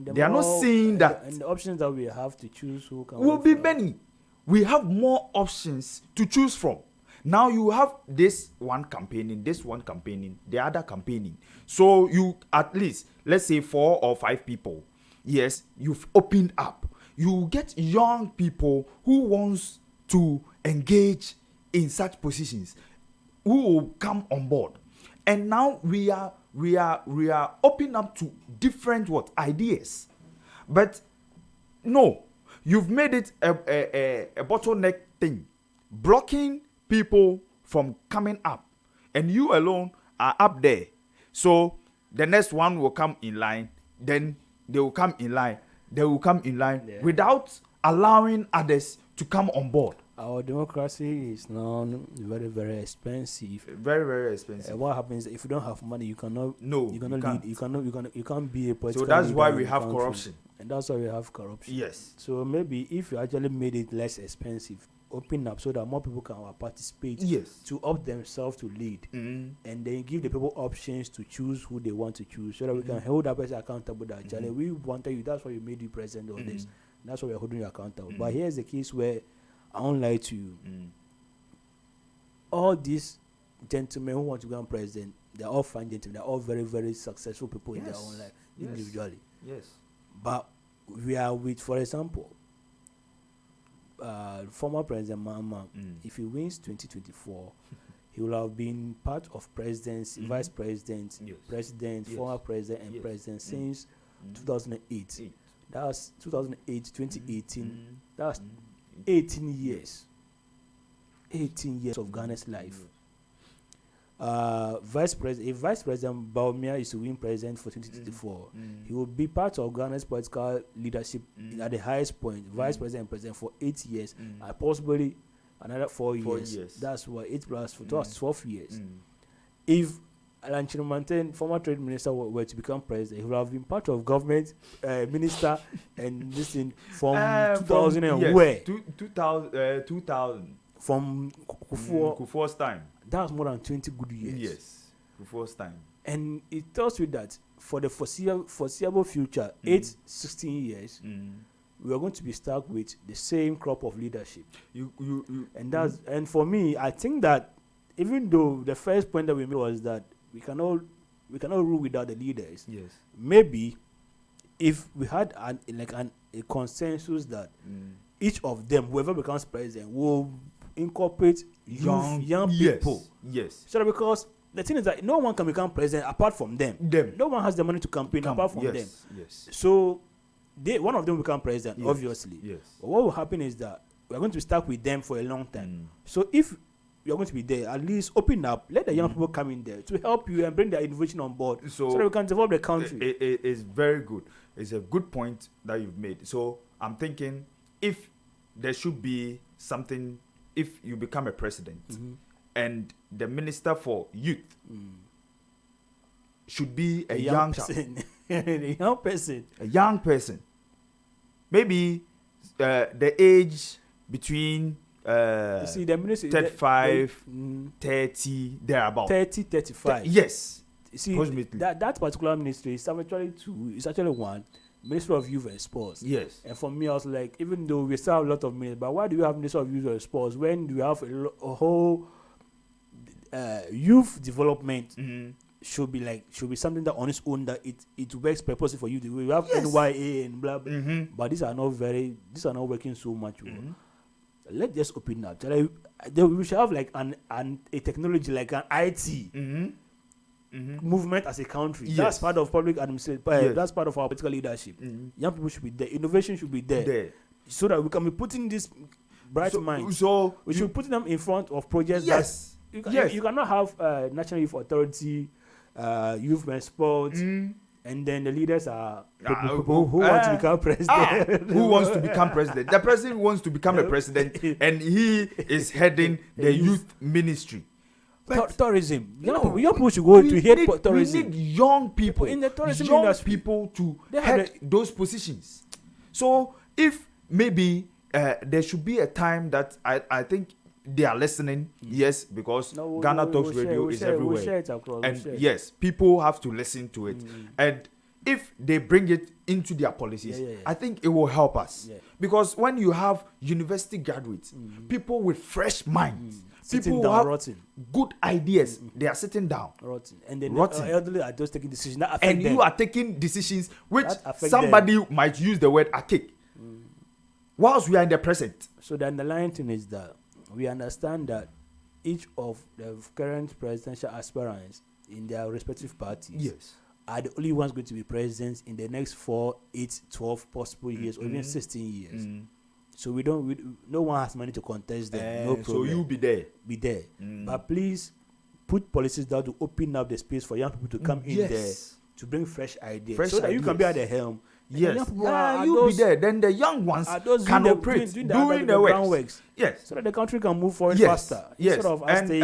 They are not seeing that. And the options that we have to choose who can will be many. We have more options to choose from. Now you have this one campaigning, the other campaigning. So you at least, let's say 4 or 5 people. Yes, you've opened up. You get young people who wants to engage in such positions, who will come on board. And now we are open up to different ideas. But no, you've made it a bottleneck thing, blocking people from coming up, and you alone are up there. So the next one will come in line, then they will come in line, without allowing others to come on board. Our democracy is now very, very expensive. Very, very expensive. What happens if you don't have money? You cannot. No, you cannot lead. You can't be a political. So that's leader why we have corruption. And that's why we have corruption. Yes. So maybe if you actually made it less expensive, open up so that more people can participate. Yes. To opt themselves to lead, and then give the people options to choose who they want to choose, so that we can hold that person accountable. That actually we wanted you. That's why we made you president. Or this. That's why we're holding you accountable. But here's the case where I won't lie to you. All these gentlemen who want to become president, they're all fine gentlemen. They're all very, very successful people in their own life, individually. Yes. But we are with, for example, former President Mahama. If he wins 2024, he will have been part of presidency, vice president, president, former president, and president since 2008. That was 2008, 2018. That was 18 years. 18 years of Ghana's life. Vice President Baumia is to win president for 2024. He will be part of Ghana's political leadership at the highest point, vice president and president for 8 years, and possibly another 4 years. That's what 8 plus 4, 12 years. If Alan Chirumanten, former trade minister, were to become president, he would have been part of government minister and this thing from 2000 and where? 2000. From Kufuor's time. That was more than 20 good years. Yes, Kufuor's time. And it tells you that for the foreseeable future, 16 years, we are going to be stuck with the same crop of leadership. And for me, I think that even though the first point that we made was that we cannot rule without the leaders. Yes. Maybe if we had a consensus that each of them, whoever becomes president, will incorporate young people. Yes. So because the thing is that no one can become president apart from them. No one has the money to campaign apart from them. Yes. So one of them will become president, obviously. Yes. But what will happen is that we're going to be stuck with them for a long time. So if you're going to be there, at least open up, let the young people come in there to help you and bring their innovation on board so that we can develop the country. It is very good. It's a good point that you've made. So I'm thinking if there should be something, if you become a president and the minister for youth should be a young person. A young person. A young person. Maybe the age between you see, the minister 35, 30, thereabout. 30, 35. Yes. You see, that particular ministry is actually one. Ministry of Youth and Sports. Yes. And for me, I was like, even though we still have a lot of ministers, but why do we have Ministry of Youth and Sports when we have a whole youth development should be something that on its own that it works purposely for you. We have NYA and blah blah, but these are not working so much. Let's just open up. We should have like a technology like an IT. Movement as a country. That's part of public administration. That's part of our political leadership. Young people should be there. Innovation should be there. So that we can be putting this bright minds. So we should put them in front of projects. Yes. You cannot have National Youth Authority, Youth and Sports, and then the leaders are people who want to become president. Who wants to become president? The president wants to become a president, and he is heading the youth ministry. Tourism. Young people should go to head tourism. We need young people in the tourism young industry. People to head those positions. So if maybe there should be a time that I think they are listening. Yes, because Ghana Talks Radio is everywhere. Yes, people have to listen to it. And if they bring it into their policies, I think it will help us. Because when you have university graduates, people with fresh minds, people who have good ideas, they are sitting down. And then the elderly are just taking decisions that affect them. And you are taking decisions which somebody might use the word archaic. Whilst we are in the present. So the underlying thing is that we understand that each of the current presidential aspirants in their respective parties are the only ones going to be presidents in the next 4, 8, 12 possible years or even 16 years. So no one has money to contest them. No problem. So you be there. But please put policies that to open up the space for young people to come in there to bring fresh ideas. So that you can be at the helm. Yes. You be there. Then the young ones can operate doing the works. Yes. So that the country can move forward faster. Yes. And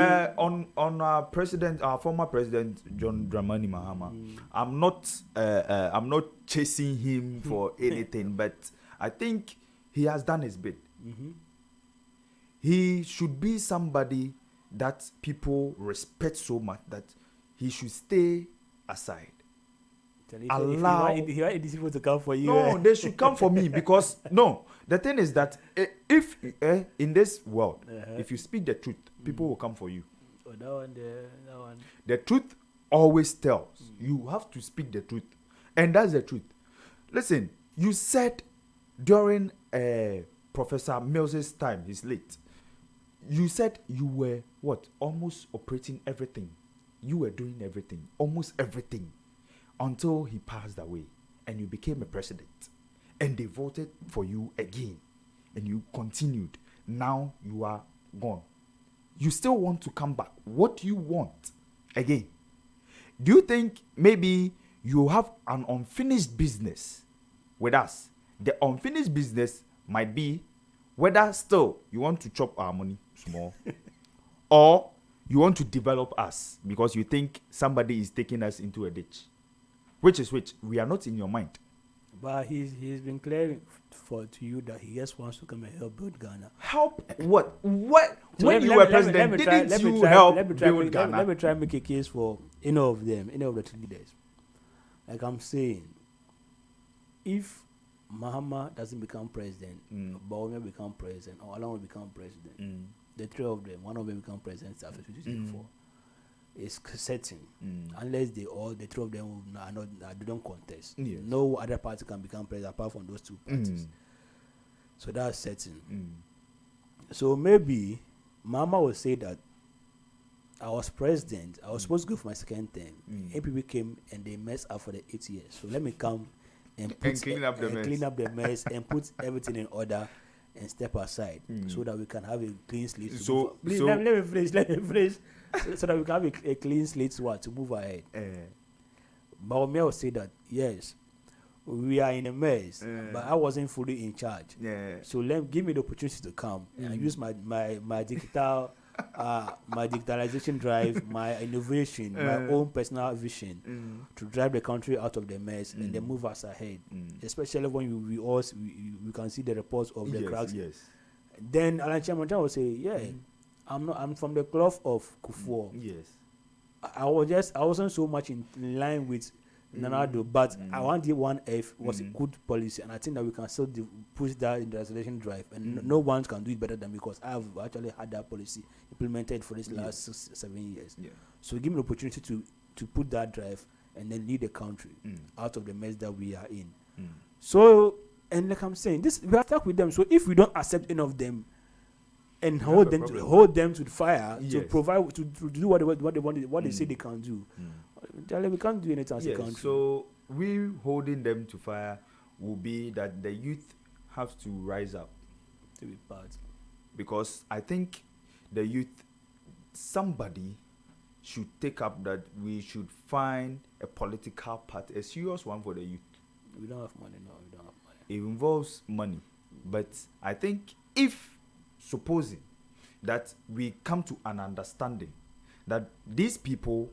on our former president John Mahama, I'm not chasing him for anything, but I think he has done his bit. He should be somebody that people respect so much that he should stay aside. allow. If you want these people to come for you, No, they should come for me because no. The thing is that if in this world, if you speak the truth, people will come for you. Oh, that one there, that one. The truth always tells. You have to speak the truth, and that's the truth. Listen, you said during Professor Mills's time, he's late. You said you were almost operating everything. You were doing everything, almost everything, until he passed away, and you became a president, and they voted for you again, and you continued. Now you are gone. You still want to come back. What do you want again? Do you think maybe you have an unfinished business with us? The unfinished business might be whether still you want to chop our money small or you want to develop us because you think somebody is taking us into a ditch. Which is which? We are not in your mind. But he's been clearing to you that he just wants to come and help build Ghana. Help what? What? So when you were president, didn't you help build Ghana? Let me try and make a case for any of them, any of the leaders. Like I'm saying, if Mahama doesn't become president, Bawumia become president, or Alan will become president, the three of them, one of them become president after 2024. Is certain unless the three of them they don't contest. Yes. No other party can become president apart from those two parties. So that's certain. So maybe Mama will say that I was president. I was supposed to go for my second term. APP came and they messed up for the 8 years. So let me come and clean up the mess and put everything in order and step aside so that we can have a clean slate. Let me finish. So that we can have a clean slate to move ahead. Bawumia will say that yes, we are in a mess, but I wasn't fully in charge. So give me the opportunity to come and use my digital my digitalization drive, my innovation, my own personal vision to drive the country out of the mess and then move us ahead. Especially when we can see the reports of the cracks. Then Alan Chiamanjan will say, I'm from the cloth of Kufuor. Yes. I wasn't so much in line with Nanado, but I want the 1F was a good policy, and I think that we can still push that in the resolution drive, and no one can do it better than me because I've actually had that policy implemented for this last 6-7 years. So give me the opportunity to put that drive and then lead the country out of the mess that we are in. So, and like I'm saying, we are stuck with them. So if we don't accept any of them and hold them to the fire to provide to do what they want, what they say they can do. We can't do anything as a country. So we holding them to fire will be that the youth have to rise up to be part. Because I think the youth, somebody should take up that we should find a political party, a serious one for the youth. We don't have money. No, we don't have money. It involves money, but I think if supposing that we come to an understanding that these people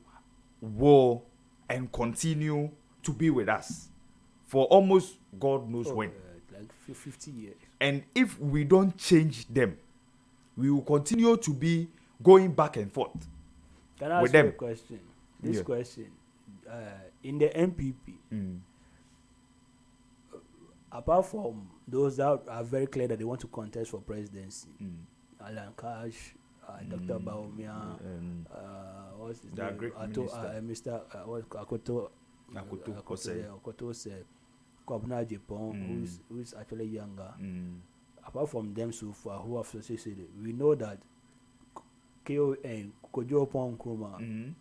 will and continue to be with us for almost God knows when, like 50 years, and if we don't change them, we will continue to be going back and forth. Can I ask you a question? This question, in the MPP, apart from those that are very clear that they want to contest for presidency, Alan Cash, Dr. Bawumia, what's his name? Mr. Akoto Kwabena Japan, who's actually younger. Apart from them so far, who have associated, we know that KON Kojo Pong Nkrumah,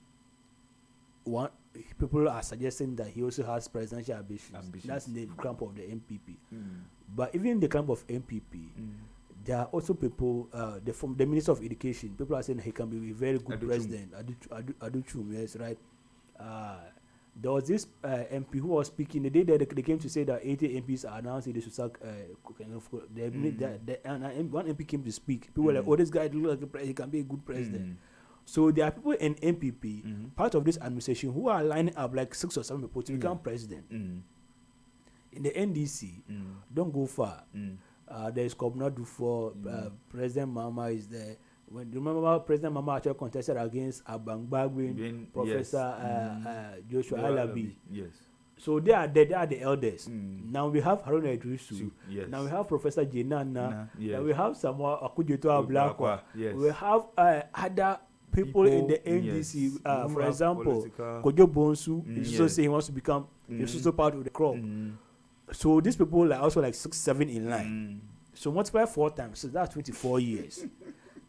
one people are suggesting that he also has presidential ambitions. That's the camp of the MPP. But even in the camp of MPP, there are also people, from the Minister of Education, people are saying he can be a very good president. Aduchum, yes, right. There was this MP who was speaking the day that they came to say that 80 MPs are announcing they should sack. One MP came to speak. People were like, "Oh, this guy looks like he can be a good president." So there are people in MPP, part of this administration, who are lining up like 6 or 7 people to become president. In the NDC, don't go far. There is Kobna Dufo, President Mahama is there. When you remember President Mahama actually contested against Abangbagwin, Professor Joshua Alabi. Yes. So they are the elders. Now we have Haruna Idrisu. Yes. Now we have Professor Jenana. Yes. Now we have Samuel Akujeto Ablakwa. Yes. We have other people in the NDC. yes. Who For have example, political- Kojo Bonsu is also yes. saying he wants to become he's also part of the crop. So these people are also like 6, 7 in line. So multiply 4 times, so that's 24 years.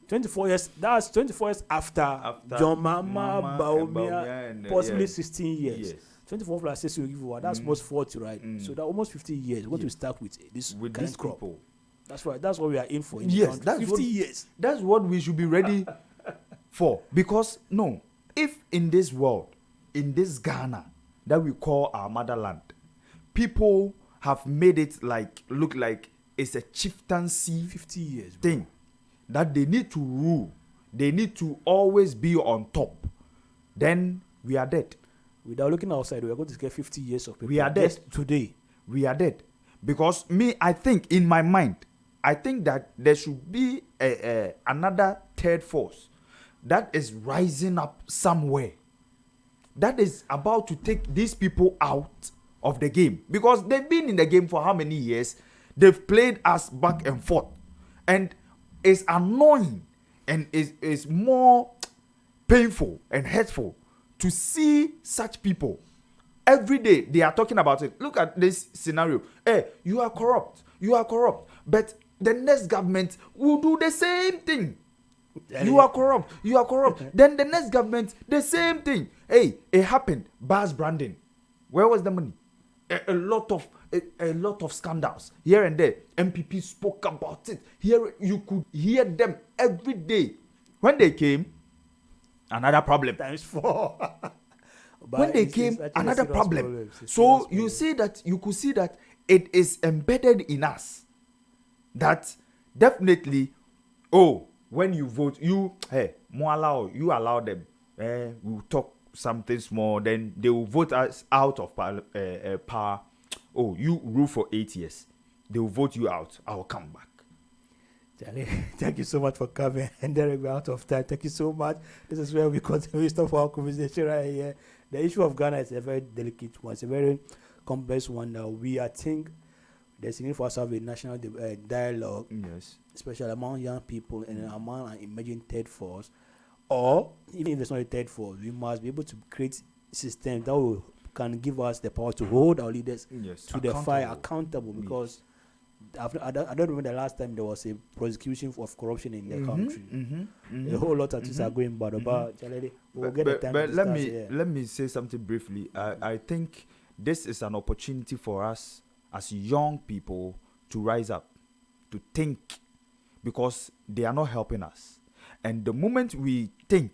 24 years. That's 24 years after John Mahama, Baumia, and, possibly yes. 16 years. Yes. 24 plus 6 will give you what? That's almost 40, right? So that almost 50 years. What we start with this With current these crop. people. That's right. That's what we are in for. In the Yes, country. that's 50 what, years. That's what we should be ready for. Because no, if in this world, in this Ghana that we call our motherland, people have made it look like it's a chieftaincy 50 years. Bro. thing that they need to rule. They need to always be on top. Then we are dead. Without looking outside, we are going to get 50 years of people. We are dead. Just today. We are dead. Because I think in my mind, I think that there should be another third force that is rising up somewhere, that is about to take these people out of the game, because they've been in the game for how many years? They've played us back and forth, and it's annoying and is more painful and hurtful to see such people. Every day they are talking about it. Look at this scenario. Hey, you are corrupt. But the next government will do the same thing. You are corrupt. Then the next government, the same thing. Hey, it happened. Bars branding. Where was the money? A lot of scandals here and there. MPP spoke about it. Here you could hear them every day. When they came, another problem. Times 4. When they came, actually another a serious problem. It's a So serious you could see that it is embedded in us. That definitely, when you vote, you allow them. We will talk something small, then they will vote us out of power. You rule for 8 years. They will vote you out. I will come back. Charlie, thank you so much for coming. And Derek, we're out of time. Thank you so much. This is where we continue stuff for our conversation right here. The issue of Ghana is a very delicate one. It's a very complex one. I think there's a need for us to have a national dialogue, Yes. especially among young people and among an emerging third force. Or even if it's not a third force, we must be able to create systems that can give us the power to hold our leaders to the fire accountable. Because I don't remember the last time there was a prosecution of corruption in the country. A whole lot of things are going bad. We'll get the time to discuss, let me say something briefly. I think this is an opportunity for us as young people to rise up, to think, because they are not helping us. And the moment we think,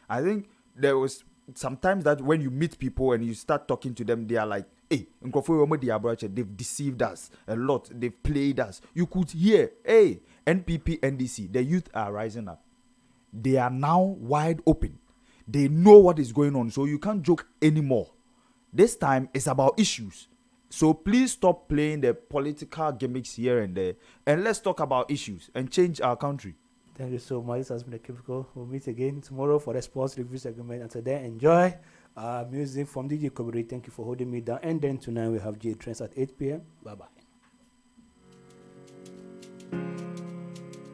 I think there was sometimes that when you meet people and you start talking to them, they are like, hey, they've deceived us a lot. They've played us. You could hear, hey, NPP, NDC, the youth are rising up. They are now wide open. They know what is going on. So you can't joke anymore. This time it's about issues. So please stop playing the political gimmicks here and there. And let's talk about issues and change our country. Thank you so much. This has been a Cubicle. We'll meet again tomorrow for the sports review segment. Until then, enjoy music from DJ Kobiri. Thank you for holding me down. And then tonight we have J Trends at 8 p.m. Bye-bye.